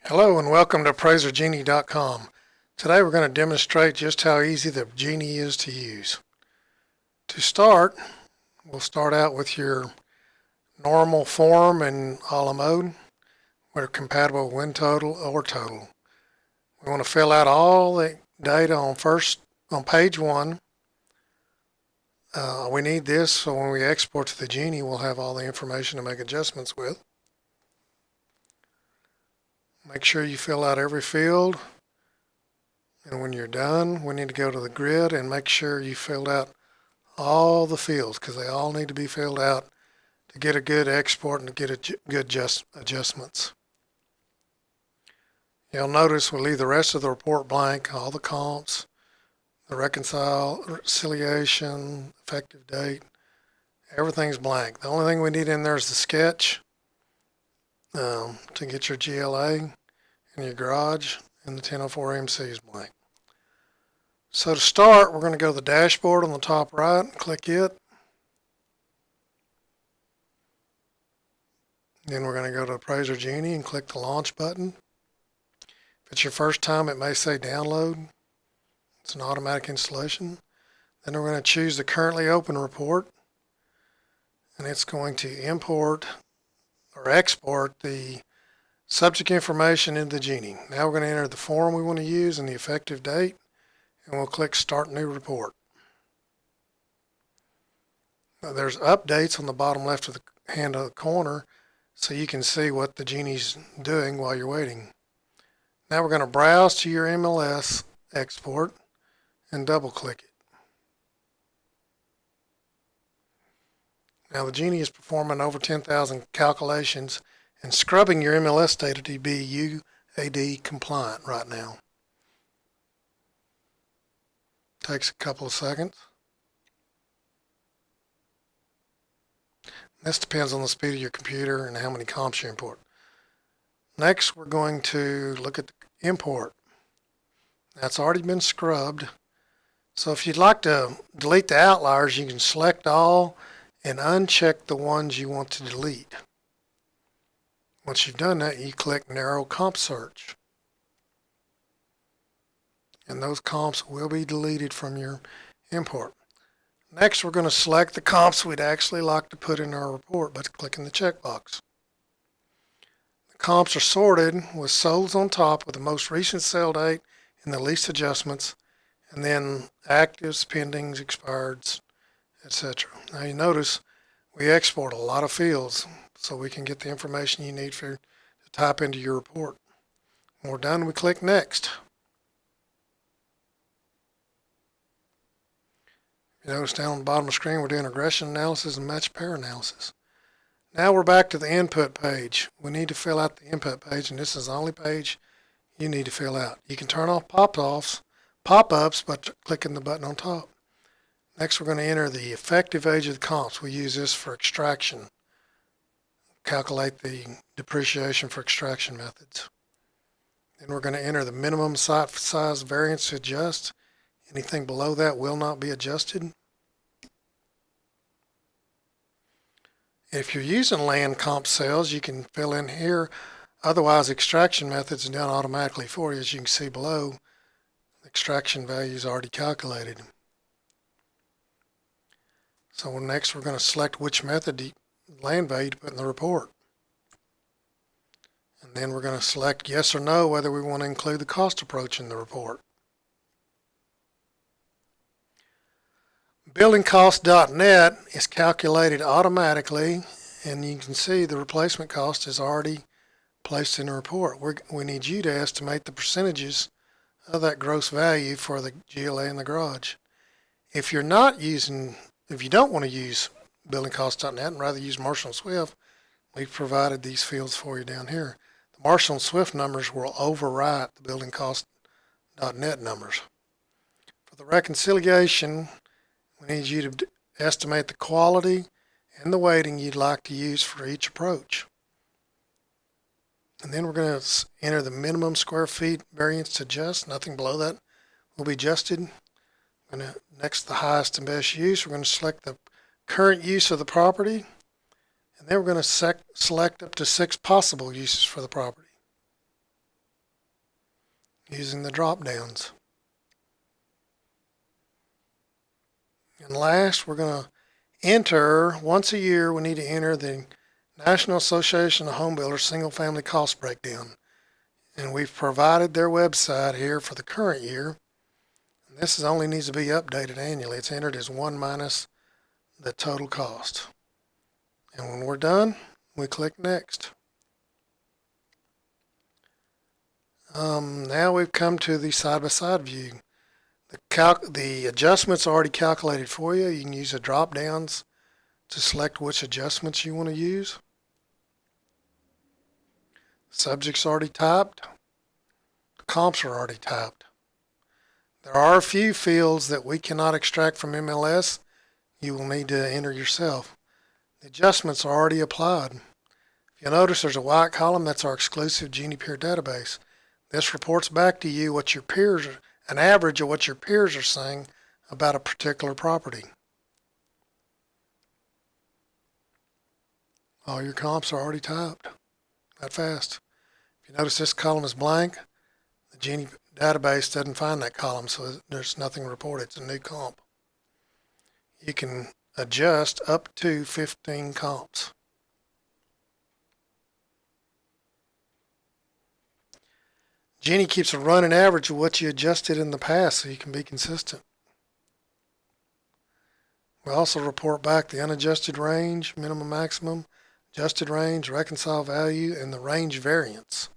Hello and welcome to AppraiserGenie.com. Today we're going to demonstrate just how easy the Genie is to use. To start, we'll start out with your normal form in a la mode. We're compatible with win total or total. We want to fill out all the data on page 1. We need this so when we export to the Genie we'll have all the information to make adjustments with. Make sure you fill out every field, and when you're done we need to go to the grid and make sure you filled out all the fields because they all need to be filled out to get a good export and to get good adjustments. You'll notice we'll leave the rest of the report blank, all the comps, the reconciliation, effective date, everything's blank. The only thing we need in there is the sketch to get your GLA and your garage, and the 1004 MC is blank. So to start, we're going to go to the dashboard on the top right and click it. Then we're going to go to Appraiser Genie and click the launch button. If it's your first time, it may say download. It's an automatic installation. Then we're going to choose the currently open report, and it's going to import or export the subject information into the Genie. Now we're going to enter the form we want to use and the effective date, and we'll click Start New Report. Now there's updates on the bottom left of the hand of the corner so you can see what the Genie's doing while you're waiting. Now we're going to browse to your MLS export and double click it. Now the Genie is performing over 10,000 calculations and scrubbing your MLS data to be UAD compliant right now. Takes a couple of seconds. This depends on the speed of your computer and how many comps you import. Next, we're going to look at the import. That's already been scrubbed. So if you'd like to delete the outliers, you can select all and uncheck the ones you want to delete. Once you've done that, you click Narrow Comp Search. And those comps will be deleted from your import. Next, we're going to select the comps we'd actually like to put in our report by clicking the checkbox. The comps are sorted with solds on top with the most recent sale date and the least adjustments, and then actives, pendings, expireds, etc. Now you notice we export a lot of fields so we can get the information you need to type into your report. When we're done, we click Next. You notice down on the bottom of the screen we're doing regression analysis and match pair analysis. Now we're back to the input page. We need to fill out the input page, and this is the only page you need to fill out. You can turn off pop-ups by clicking the button on top. Next, we're going to enter the effective age of the comps. We use this for extraction. Calculate the depreciation for extraction methods. Then we're going to enter the minimum site size variance to adjust. Anything below that will not be adjusted. If you're using land comp cells, you can fill in here. Otherwise, extraction methods are done automatically for you. As you can see below, the extraction value is already calculated. So next we're going to select which method land value to put in the report. And then we're going to select yes or no whether we want to include the cost approach in the report. BuildingCost.net is calculated automatically, and you can see the replacement cost is already placed in the report. We need you to estimate the percentages of that gross value for the GLA in the garage. If you don't want to use BuildingCost.net and rather use Marshall & Swift, we've provided these fields for you down here. The Marshall & Swift numbers will overwrite the BuildingCost.net numbers. For the reconciliation, we need you to estimate the quality and the weighting you'd like to use for each approach. And then we're going to enter the minimum square feet variance to adjust. Nothing below that will be adjusted. Next, the highest and best use. We're going to select the current use of the property, and then we're going to select up to 6 possible uses for the property. using the drop downs. And last, we're going to enter, once a year, we need to enter the National Association of Home Builders Single Family Cost Breakdown. And we've provided their website here for the current year. And this only needs to be updated annually. It's entered as 1 minus the total cost. And when we're done, we click Next. Now we've come to the side-by-side view. The adjustments are already calculated for you. You can use the drop downs to select which adjustments you want to use. Subjects already typed. Comps are already typed. There are a few fields that we cannot extract from MLS. You will need to enter yourself. The adjustments are already applied. If you notice, there's a white column. That's our exclusive Genie peer database. This reports back to you what your peers are, an average of what your peers are saying about a particular property. All your comps are already typed. That fast. If you notice this column is blank, the Genie database doesn't find that column, so there's nothing reported. It's a new comp. You can adjust up to 15 comps. Genie keeps a running average of what you adjusted in the past so you can be consistent. We also report back the unadjusted range, minimum, maximum, adjusted range, reconcile value, and the range variance.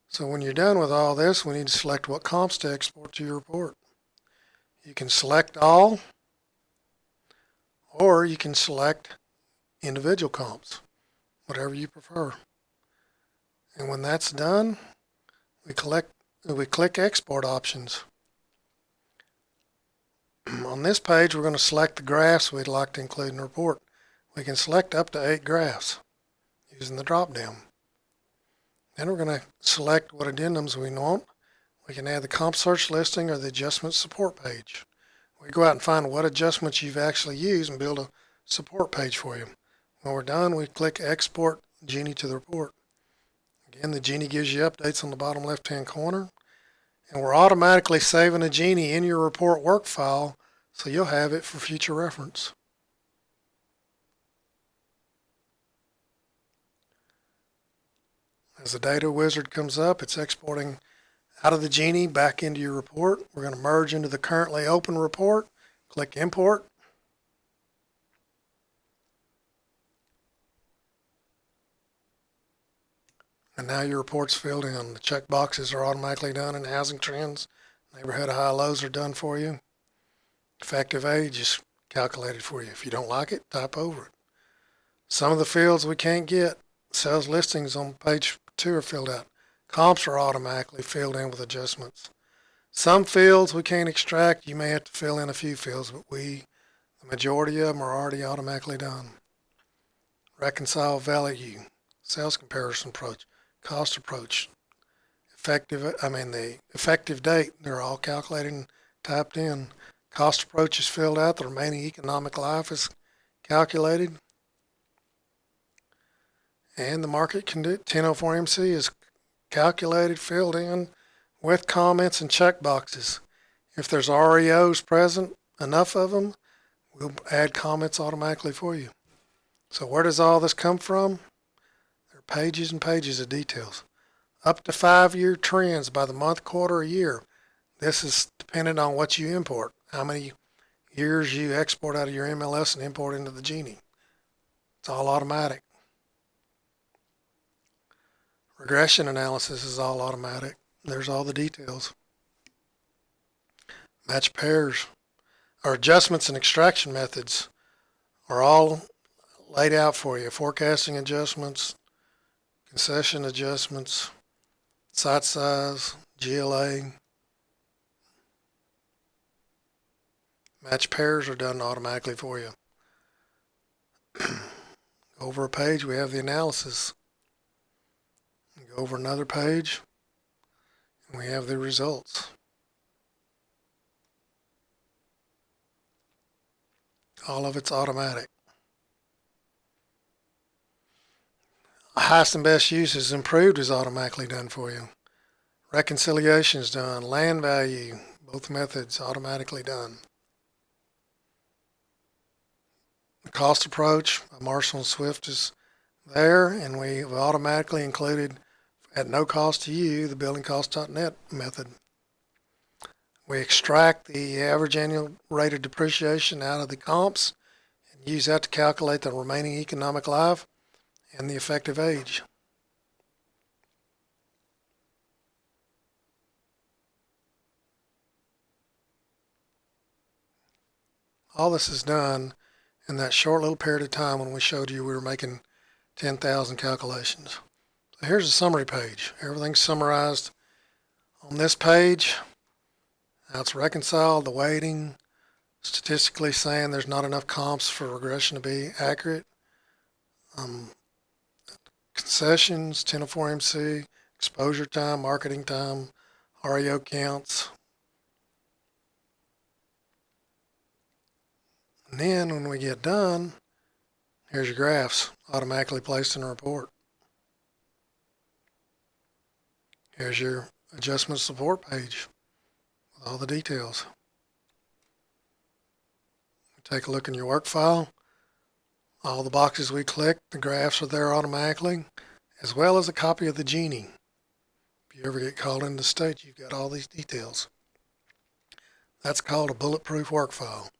So when you're done with all this, we need to select what comps to export to your report. You can select all, or you can select individual comps, whatever you prefer. And when that's done, we click Export Options. On this page, we're going to select the graphs we'd like to include in the report. We can select up to 8 graphs using the drop-down. Then we're going to select what addendums we want. We can add the comp search listing or the adjustment support page. We go out and find what adjustments you've actually used and build a support page for you. When we're done, we click Export Genie to the report. Again, the Genie gives you updates on the bottom left-hand corner. And we're automatically saving a Genie in your report work file, so you'll have it for future reference. As the data wizard comes up, it's exporting out of the Genie back into your report. We're going to merge into the currently open report. Click Import. And now your report's filled in. The check boxes are automatically done, and housing trends, neighborhood high lows are done for you. Effective age is calculated for you. If you don't like it, type over it. Some of the fields we can't get, sales listings on page 2 are filled out. Comps are automatically filled in with adjustments. Some fields we can't extract. You may have to fill in a few fields, but the majority of them are already automatically done. Reconcile value, sales comparison approach, cost approach, the effective date, they're all calculated and typed in. Cost approach is filled out. The remaining economic life is calculated. And the market 1004 MC is calculated, filled in with comments and check boxes. If there's REOs present, enough of them, we'll add comments automatically for you. So where does all this come from? There are pages and pages of details. Up to 5-year trends by the month, quarter, or year. This is dependent on what you import, how many years you export out of your MLS and import into the Genie. It's all automatic. Regression analysis is all automatic. There's all the details. Match pairs. Our adjustments and extraction methods are all laid out for you. Forecasting adjustments, concession adjustments, site size, GLA. Match pairs are done automatically for you. Over a page, we have the analysis. Go over another page, and we have the results. All of it's automatic. Highest and best uses improved is automatically done for you. Reconciliation is done. Land value, both methods automatically done. The cost approach by Marshall and Swift is there, and we've automatically included at no cost to you the buildingcost.net method. We extract the average annual rate of depreciation out of the comps and use that to calculate the remaining economic life and the effective age. All this is done in that short little period of time when we showed you we were making 10,000 calculations. So here's the summary page. Everything's summarized on this page. How it's reconciled, the weighting, statistically saying there's not enough comps for regression to be accurate. Concessions, 1004 MC, exposure time, marketing time, REO counts. And then when we get done, here's your graphs automatically placed in the report. Here's your adjustment support page with all the details. Take a look in your work file. All the boxes we click, the graphs are there automatically, as well as a copy of the Genie. If you ever get called into state, you've got all these details. That's called a bulletproof work file.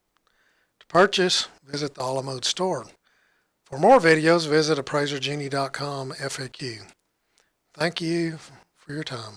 To purchase, visit the Alamode store. For more videos, visit appraisergenie.com FAQ. Thank you for your time.